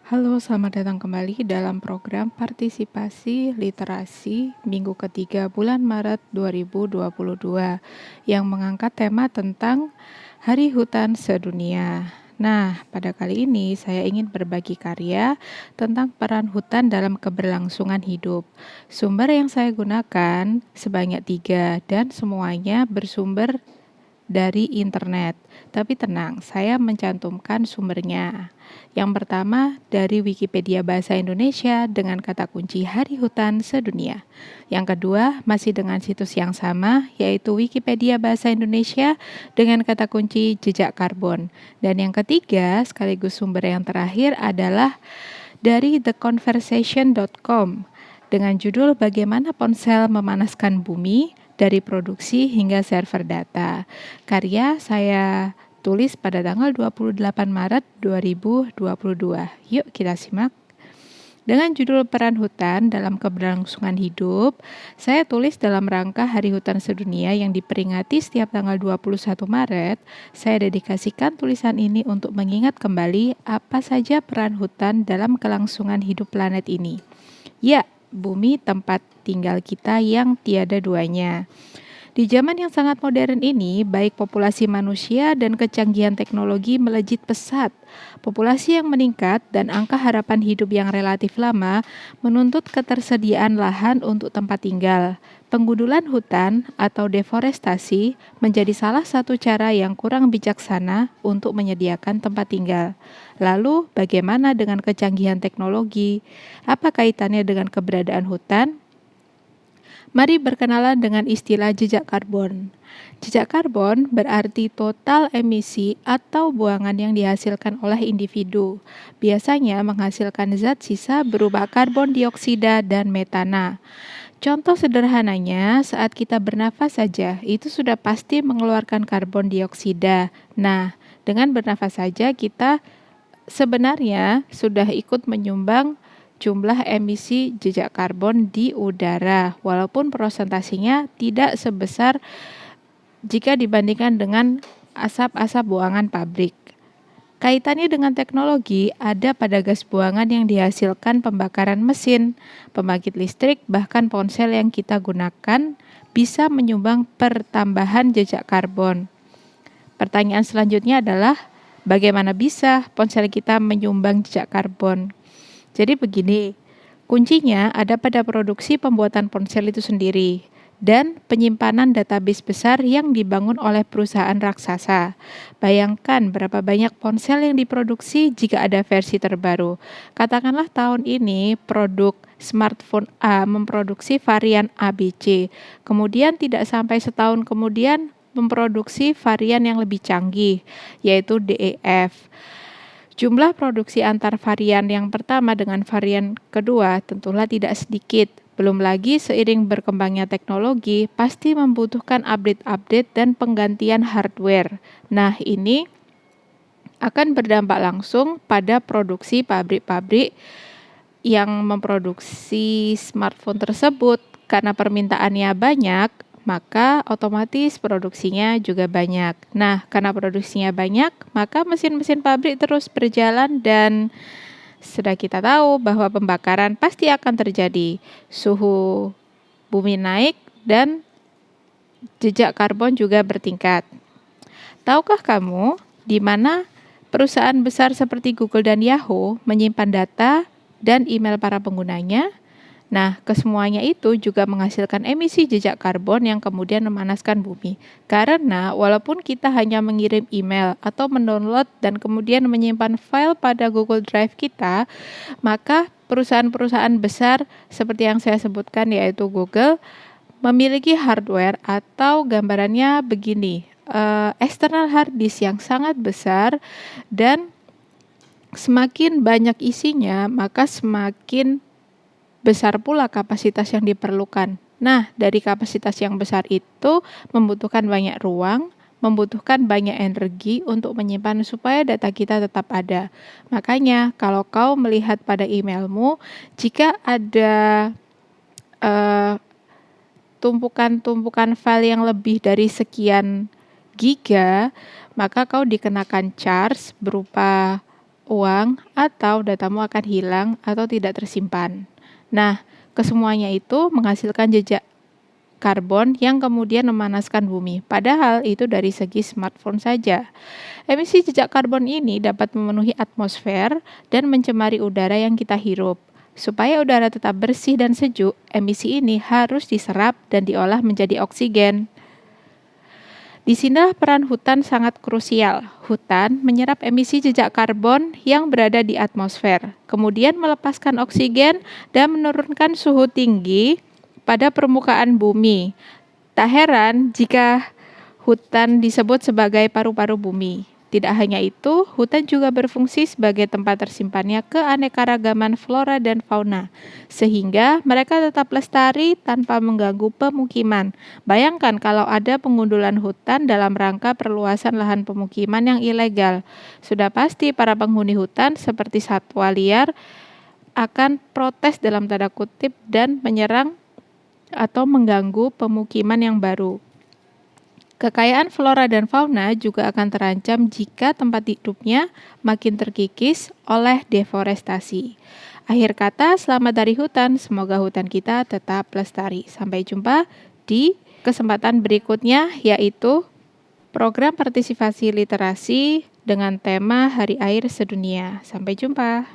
Halo, selamat datang kembali dalam program partisipasi literasi minggu ketiga bulan Maret 2022 yang mengangkat tema tentang Hari Hutan Sedunia. Nah, pada kali ini saya ingin berbagi karya tentang peran hutan dalam keberlangsungan hidup. Sumber yang saya gunakan sebanyak 3 dan semuanya bersumber dari internet. Tapi tenang, saya mencantumkan sumbernya. Yang pertama dari Wikipedia Bahasa Indonesia dengan kata kunci Hari Hutan Sedunia. Yang kedua masih dengan situs yang sama yaitu Wikipedia Bahasa Indonesia dengan kata kunci jejak karbon. Dan yang ketiga sekaligus sumber yang terakhir adalah dari theconversation.com dengan judul Bagaimana Ponsel Memanaskan Bumi dari Produksi hingga Server Data. Karya saya tulis pada tanggal 28 Maret 2022. Yuk kita simak. Dengan judul Peran Hutan dalam Keberlangsungan Hidup, saya tulis dalam rangka Hari Hutan Sedunia yang diperingati setiap tanggal 21 Maret. Saya dedikasikan tulisan ini untuk mengingat kembali apa saja peran hutan dalam kelangsungan hidup planet ini. Ya, bumi tempat tinggal kita yang tiada duanya. Di zaman yang sangat modern ini, baik populasi manusia dan kecanggihan teknologi melejit pesat. Populasi yang meningkat dan angka harapan hidup yang relatif lama menuntut ketersediaan lahan untuk tempat tinggal. Penggundulan hutan atau deforestasi menjadi salah satu cara yang kurang bijaksana untuk menyediakan tempat tinggal. Lalu, bagaimana dengan kecanggihan teknologi? Apa kaitannya dengan keberadaan hutan? Mari berkenalan dengan istilah jejak karbon. Jejak karbon berarti total emisi atau buangan yang dihasilkan oleh individu. Biasanya menghasilkan zat sisa berupa karbon dioksida dan metana. Contoh sederhananya, saat kita bernafas saja, itu sudah pasti mengeluarkan karbon dioksida. Nah, dengan bernafas saja kita sebenarnya sudah ikut menyumbang jumlah emisi jejak karbon di udara, walaupun prosentasenya tidak sebesar jika dibandingkan dengan asap-asap buangan pabrik. Kaitannya dengan teknologi, ada pada gas buangan yang dihasilkan pembakaran mesin, pembangkit listrik, bahkan ponsel yang kita gunakan bisa menyumbang pertambahan jejak karbon. Pertanyaan selanjutnya adalah, bagaimana bisa ponsel kita menyumbang jejak karbon? Jadi begini, kuncinya ada pada produksi pembuatan ponsel itu sendiri dan penyimpanan database besar yang dibangun oleh perusahaan raksasa. Bayangkan berapa banyak ponsel yang diproduksi jika ada versi terbaru. Katakanlah tahun ini produk smartphone A memproduksi varian ABC, kemudian tidak sampai setahun kemudian memproduksi varian yang lebih canggih, yaitu DEF. Jumlah produksi antar varian yang pertama dengan varian kedua tentulah tidak sedikit. Belum lagi seiring berkembangnya teknologi, pasti membutuhkan update-update dan penggantian hardware. Nah, ini akan berdampak langsung pada produksi pabrik-pabrik yang memproduksi smartphone tersebut. Karena permintaannya banyak, maka otomatis produksinya juga banyak. Nah, karena produksinya banyak, maka mesin-mesin pabrik terus berjalan dan sudah kita tahu bahwa pembakaran pasti akan terjadi. Suhu bumi naik dan jejak karbon juga bertingkat. Tahukah kamu di mana perusahaan besar seperti Google dan Yahoo menyimpan data dan email para penggunanya? Nah, kesemuanya itu juga menghasilkan emisi jejak karbon yang kemudian memanaskan bumi. Karena walaupun kita hanya mengirim email atau mendownload dan kemudian menyimpan file pada Google Drive kita, maka perusahaan-perusahaan besar seperti yang saya sebutkan yaitu Google memiliki hardware atau gambarannya begini, external hard disk yang sangat besar dan semakin banyak isinya, maka semakin besar pula kapasitas yang diperlukan. Nah, dari kapasitas yang besar itu membutuhkan banyak ruang, membutuhkan banyak energi untuk menyimpan supaya data kita tetap ada. Makanya, kalau kau melihat pada emailmu, jika ada tumpukan-tumpukan file yang lebih dari sekian giga, maka kau dikenakan charge berupa uang, atau datamu akan hilang atau tidak tersimpan. Nah, kesemuanya itu menghasilkan jejak karbon yang kemudian memanaskan bumi. Padahal itu dari segi smartphone saja. Emisi jejak karbon ini dapat memenuhi atmosfer dan mencemari udara yang kita hirup. Supaya udara tetap bersih dan sejuk, emisi ini harus diserap dan diolah menjadi oksigen. Disinilah peran hutan sangat krusial. Hutan menyerap emisi jejak karbon yang berada di atmosfer, kemudian melepaskan oksigen dan menurunkan suhu tinggi pada permukaan bumi. Tak heran jika hutan disebut sebagai paru-paru bumi. Tidak hanya itu, hutan juga berfungsi sebagai tempat tersimpannya keanekaragaman flora dan fauna, sehingga mereka tetap lestari tanpa mengganggu pemukiman. Bayangkan kalau ada pengundulan hutan dalam rangka perluasan lahan pemukiman yang ilegal. Sudah pasti para penghuni hutan seperti satwa liar akan protes dalam tanda kutip dan menyerang atau mengganggu pemukiman yang baru. Kekayaan flora dan fauna juga akan terancam jika tempat hidupnya makin terkikis oleh deforestasi. Akhir kata, selamat dari hutan. Semoga hutan kita tetap lestari. Sampai jumpa di kesempatan berikutnya, yaitu program partisipasi literasi dengan tema Hari Air Sedunia. Sampai jumpa.